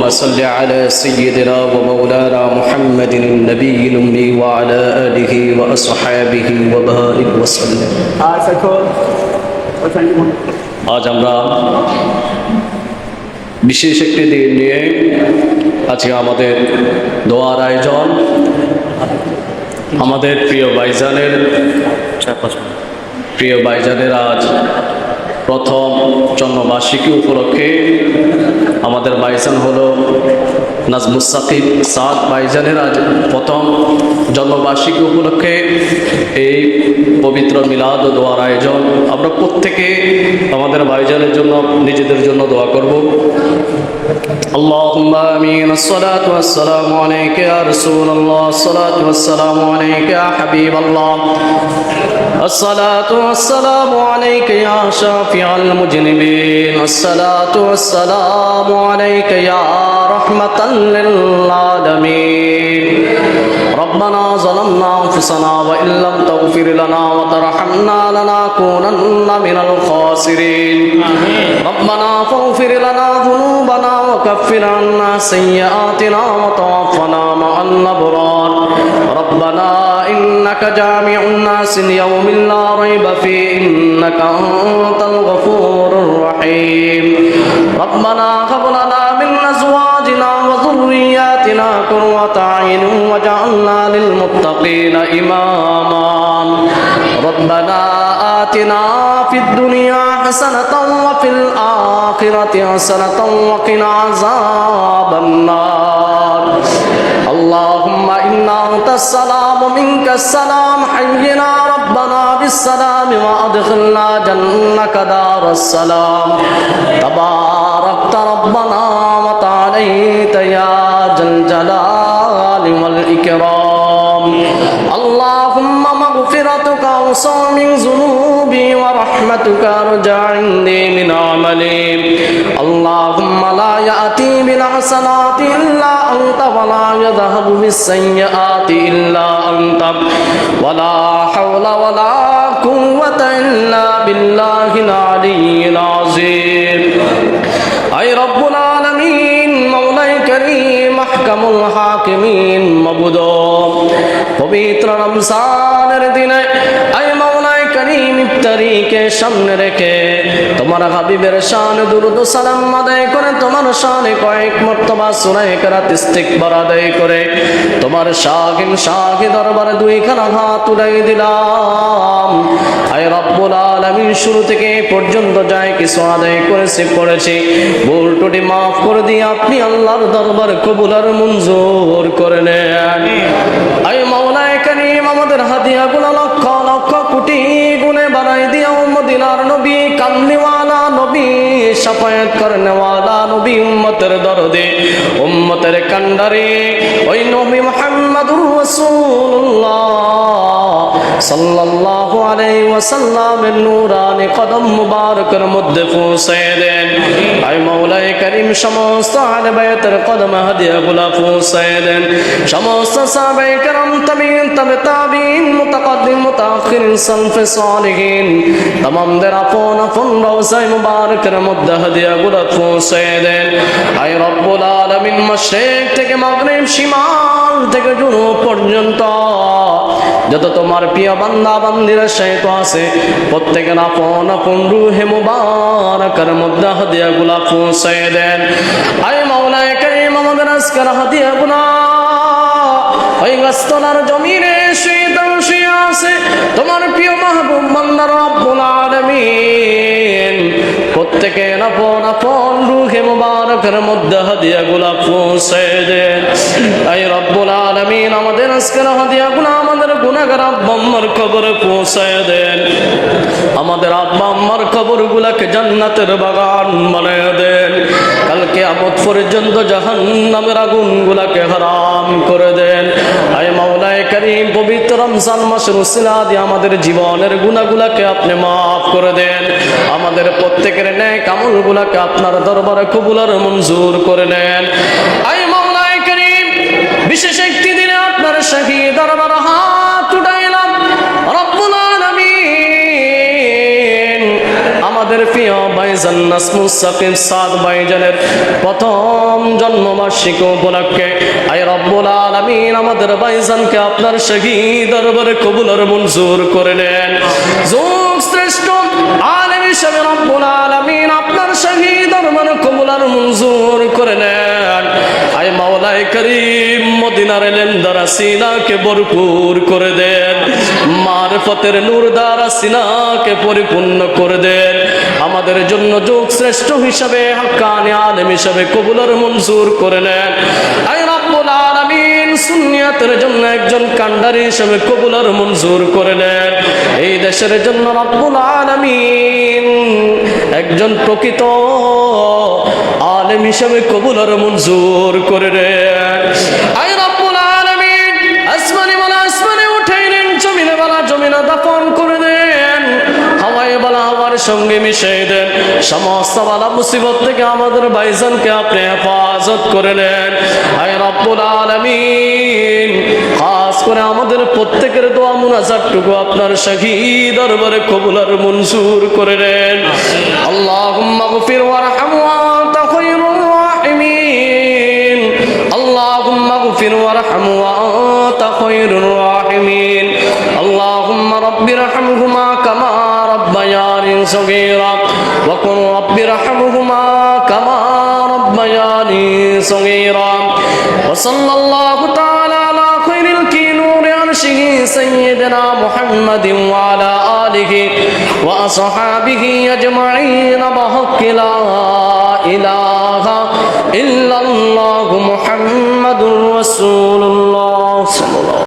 صل على سيدنا ومولانا محمد النبي الأمي وعلى آله وأصحابه وبارك وسلم আজ আমরা বিশেষ একটি দিন নিয়ে আজকে আমাদের দোয়ার আয়োজন আমাদের প্রিয় ভাইজানের আজ প্রথম জন্মবার্ষিকী উপলক্ষে আমাদের ভাইজান হলো নাজমুস সাকিব সাদ ভাইজানের আজ প্রথম জন্মবার্ষিকী উপলক্ষে এই পবিত্র মিলাদ ও দোয়ার আয়োজন। আমরা প্রত্যেকে আমাদের ভাইজানের জন্য নিজেদের জন্য দোয়া করব। اللهم آمين الصلاة والسلام عليك يا رسول الله الصلاة والسلام عليك يا حبيب الله الصلاة والسلام عليك يا شافع المذنبين الصلاة والسلام عليك يا رحمة للعالمين ربنا ظلمنا أنفسنا وإن لم تغفر لنا وترحمنا لنكونن من الخاسرين ربنا فاغفر لنا ذنوبنا وكفر عنا سيئاتنا وتوفنا مع الأبرار ربنا إنك جامع الناس ليوم لا ريب فيه إنك أنت الغفور الرحيم ربنا هب لنا من أزواجنا وذرياتنا قرة أعين واجعلنا للمتقين إماما ربنا آتنا في الدنيا حسنة وفي الآخرة حسنة وقنا عذاب النار اللهم إنا أنت السلام ومنك السلام حينا ربنا بالسلام وأدخلنا جنك دار السلام تباركت ربنا وتعاليت يا ذا الجلال والإكرام اللهم مغفرتك أوسع من ذنوبي ورحمتك أرجى عندي من عملي اللهم لا يأتي بالحسنات إلا أنت ولا يذهب بالسيئات إلا أنت ولا حول ولا قوة إلا بالله العلي العظيم أي رب العالمين مولاي كريم أحكم الحاكمين مبدو পবিত্র রমজানের দিনে আয় মাওলায়ে কারীম ইফতারিকে সামনে রেখে তোমার হাবিবের শানে দুরূদ ও সালাম আদায় করে তোমার শানে কয়েক মর্তবা সূরা ইকরাত ইস্তিগফার আদায় করে তোমার শাহি দরবারে দুইখানা হাত উঠাই দিলাম। আয় রব্বুল আলামিন শুরু থেকে পর্যন্ত যায় কিছু আদায় করেছি ভুল ত্রুটি মাফ করে দিয়ে আপনি আল্লাহর দরবার কবুল আর মঞ্জুর করে নেন। আয় মাওলায়ে কারীম আমাদের হাদিয়াগুলো লক্ষ লক্ষ কোটি গুণে বাড়াই দিয়া মদিনার নবী কামলিওয়ালা নবী শাফায়াত করনেওয়ালা নবী উম্মতের দরদে উম্মতের কান্ডারে ওই নবী মুহাম্মদুর রাসূলুল্লাহ সাল্লাল্লাহু আলাইহি ওয়াসাল্লামের নূরানি কদম মুবারকের মধ্যে পৌঁছে দেন। আয় মাওলায়ে কারীম সমস্ত আহলে বাইতের কদমে হাদিয়াগুলো পৌঁছে দেন। সমস্ত সাহাবায়ে কেরাম তাবিঈন মুতাকাদ্দিম মুতাআখিরিন সালফে সালিহিন তামামদের আপন আপন রওজায়ে মুবারকের মধ্যে হাদিয়াগুলো পৌঁছে দেন। আয় রব্বুল আলামিন মাশরিক থেকে মাগরিব শিমাল থেকে জুনুব পর্যন্ত যত তোমার প্রিয় বান্দা বান্দিরা শায়িত আছে প্রত্যেকের আপন আপন রূহে মুবারকের মধ্যে হাদিয়াগুলো পৌঁছে দেন। আয় মাওলায়ে কারীম আমাদের আজকের হাদিয়াগুলো ওই গাছতলার জমিনে শুয়ে আছে তোমার প্রিয় মাহবুব বান্দা রব্বুল আলামিন প্রত্যেকের আপন আপন রূহে মুবারকের মধ্যে হাদিয়াগুলো পৌঁছে দেন। আয় রব্বুল আলামিন আমাদের আজকের হাদিয়াগুলো আমাদের গুনাহগার আব্বা আম্মার কবরে পৌঁছে দেন। আমাদের আব্বা আম্মার কবরগুলোকে জান্নাতের বাগান বানায় দেন। কাল কিয়ামত পর্যন্ত জাহান্নামের আগুনগুলোকে হারাম করে দেন। আয় মাওলায়ে কারীম পবিত্র রমজান মাসের উসিলা দিয়ে আমাদের জীবনের গুনাহগুলোকে আপনি মাফ করে দেন। আমাদের প্রত্যেকের নেক আমলগুলোকে আপনার দরবারে কবুল আর মঞ্জুর করে নেন। আয় মাওলায়ে কারীম বিশেষ একটি দিনে আপনার শাহী দরবারে হাত উঠাইলাম রব্বুল আলামিন আমাদের প্রিয় ভাই ভাইজান নাসমুস সাকিব সাদ ভাইজানের প্রথম জন্মবার্ষিকী উপলক্ষে আয় রব্বুল আলামিন আমাদের ভাইজানকে আপনার শহীদ দরবারে কবুল আর মঞ্জুর করে নেন। যুগ শ্রেষ্ঠ আলেম হিসেবে রব্বুল আলামিন আপনার শহীদ দরবারে কবুল আর মঞ্জুর করে নেন। আয় মাওলায়ে কারীম মদিনার ইলম দ্বারা সিনাকে ভরপুর করে দেন, মারফতের নূর দ্বারা সিনাকে পরিপূর্ণ করে দেন। আমাদের জন্য যুগ শ্রেষ্ঠ হিসাবে হাক্কানি আলেম হিসাবে কবুল আর মঞ্জুর করে নেন। আয় রব্বুল আলামিন সুন্নিয়াতের জন্য একজন কান্ডারি হিসাবে কবুল আর মঞ্জুর করে নেন। এই দেশের জন্য রব্বুল আলামিন একজন প্রকৃত আলেম হিসাবে কবুল আর মঞ্জুর করে নেন। আয় রব্বুল আলামিন আসমানে বলা আসমানে উঠাই নেন, জমিনে বলা জমিনে দাফন করে দেন, হাওয়ায় বলা হাওয়ার সঙ্গে মিশিয়ে দেন। সমস্ত বালা মুসিবত থেকে আমাদের ভাইজানকে আপনি হেফাজত করে নেন। আয় রব্বুল আলামিন খাস করে আমাদের প্রত্যেকের দোয়া মুনাজাতটুকু আপনার শহীদ দরবারে কবুল আর মঞ্জুর করে নেন। আল্লাহুম্মা গফির ওয়ারহাম ওয়া আনতা খায়রুর রাহিমিন। আল্লাহুম্মা গফির ওয়ারহাম ওয়া আনতা খায়রুর রাহিমিন। আল্লাহুম্মা রাব্বিরহামহুমা কামা রাব্বায়ানি সগীরা ওয়া কুর রাব্বিরহামহুমা কামা রাব্বায়ানি সগীরা। ওয়া সাল্লাল্লাহু তাআলা আলা খায়রিল কিনুরি আরশিহি সাইয়্যিদিনা মুহাম্মাদিন ওয়া আলা আলিহি ওয়া আসহাবিহি আজমাইন বিহাক্কি লা ইলাহা ইল্লাল্লাহ।